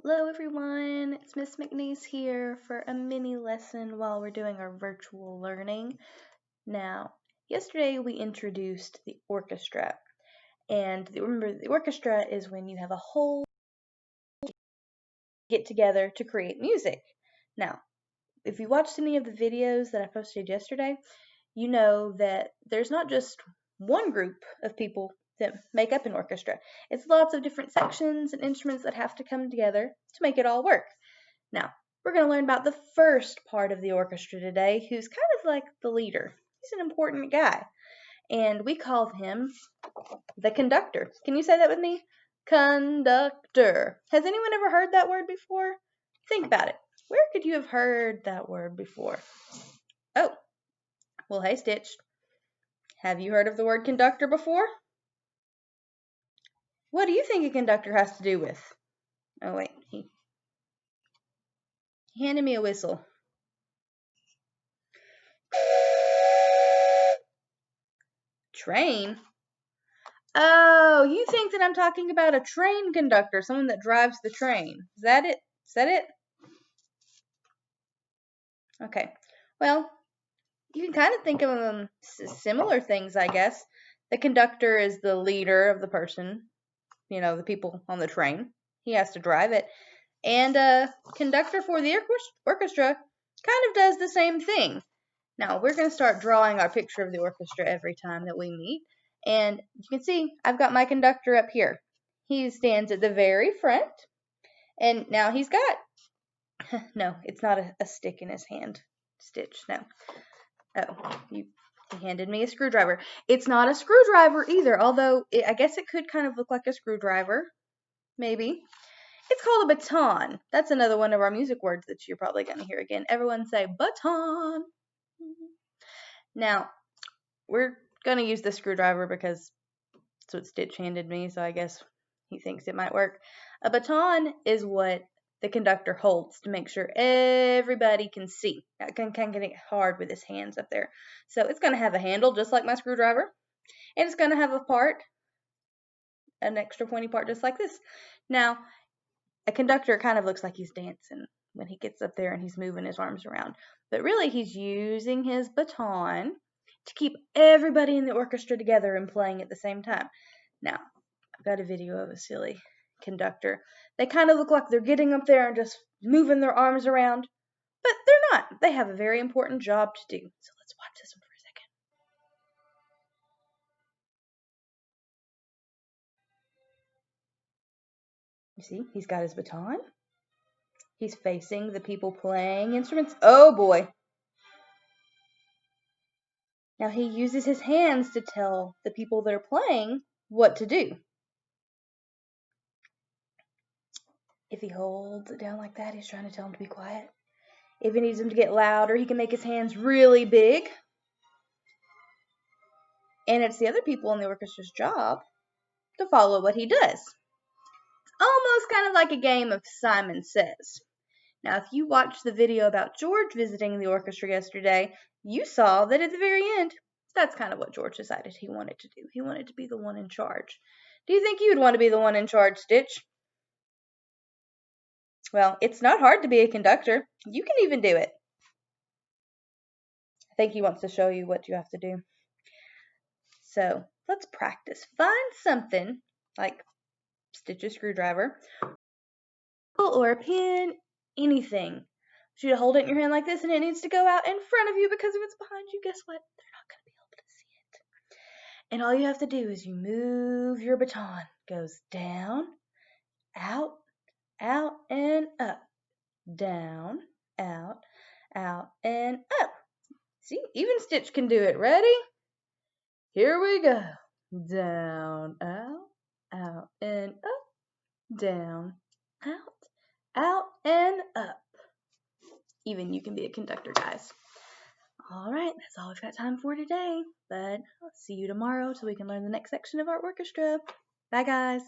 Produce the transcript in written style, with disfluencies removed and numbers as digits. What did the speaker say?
Hello everyone, it's Miss McNeese here for a mini lesson while we're doing our virtual learning. Now, yesterday we introduced the orchestra, and remember the orchestra is when you have a whole get together to create music. Now, if you watched any of the videos that I posted yesterday, you know that there's not just one group of people that make up an orchestra. It's lots of different sections and instruments that have to come together to make it all work. Now, we're going to learn about the first part of the orchestra today, who's kind of like the leader. He's an important guy, and we call him the conductor. Can you say that with me? Conductor. Has anyone ever heard that word before? Think about it. Where could you have heard that word before? Oh, well, hey, Stitch. Have you heard of the word conductor before? What do you think a conductor has to do with? Oh, wait. He handed me a whistle. Train? Oh, you think that I'm talking about a train conductor, someone that drives the train. Is that it? Is that it? Okay. Well, you can kind of think of them similar things, I guess. The conductor is the leader of the person, the people on the train. He has to drive it. And a conductor for the orchestra kind of does the same thing. Now, we're going to start drawing our picture of the orchestra every time that we meet. And you can see I've got my conductor up here. He stands at the very front. And now he's got, no, it's not a stick in his hand. Stitch, no. Oh, he handed me a screwdriver. It's not a screwdriver either, although I guess it could kind of look like a screwdriver. Maybe. It's called a baton. That's another one of our music words that you're probably going to hear again. Everyone say baton. Now, we're going to use the screwdriver because that's what Stitch handed me, so I guess he thinks it might work. A baton is what the conductor holds to make sure everybody can see. That can get it hard with his hands up there. So it's going to have a handle just like my screwdriver, and it's going to have a part, an extra pointy part just like this. Now, a conductor kind of looks like he's dancing when he gets up there and he's moving his arms around. But really, he's using his baton to keep everybody in the orchestra together and playing at the same time. Now, I've got a video of a silly conductor. They kind of look like they're getting up there and just moving their arms around, but they're not. They have a very important job to do. So let's watch this one for a second. You see, he's got his baton. He's facing the people playing instruments. Oh boy. Now he uses his hands to tell the people that are playing what to do. If he holds it down like that, he's trying to tell them to be quiet. If he needs them to get louder, he can make his hands really big. And it's the other people in the orchestra's job to follow what he does. It's almost kind of like a game of Simon Says. Now, if you watched the video about George visiting the orchestra yesterday, you saw that at the very end, that's kind of what George decided he wanted to do. He wanted to be the one in charge. Do you think you would want to be the one in charge, Stitch? Well, it's not hard to be a conductor. You can even do it. I think he wants to show you what you have to do. So let's practice. Find something like Stitch's screwdriver or a pen, anything. I want you to hold it in your hand like this, and it needs to go out in front of you because if it's behind you, guess what? They're not going to be able to see it. And all you have to do is you move your baton. Goes down, out, out, and up. Down, out, and up. See, even Stitch can do it. Ready? Here we go. Down, out, and up. Down, out, and up. Even you can be a conductor, guys. All right, that's all we've got time for today. But I'll see you tomorrow so we can learn the next section of our orchestra. Bye, guys.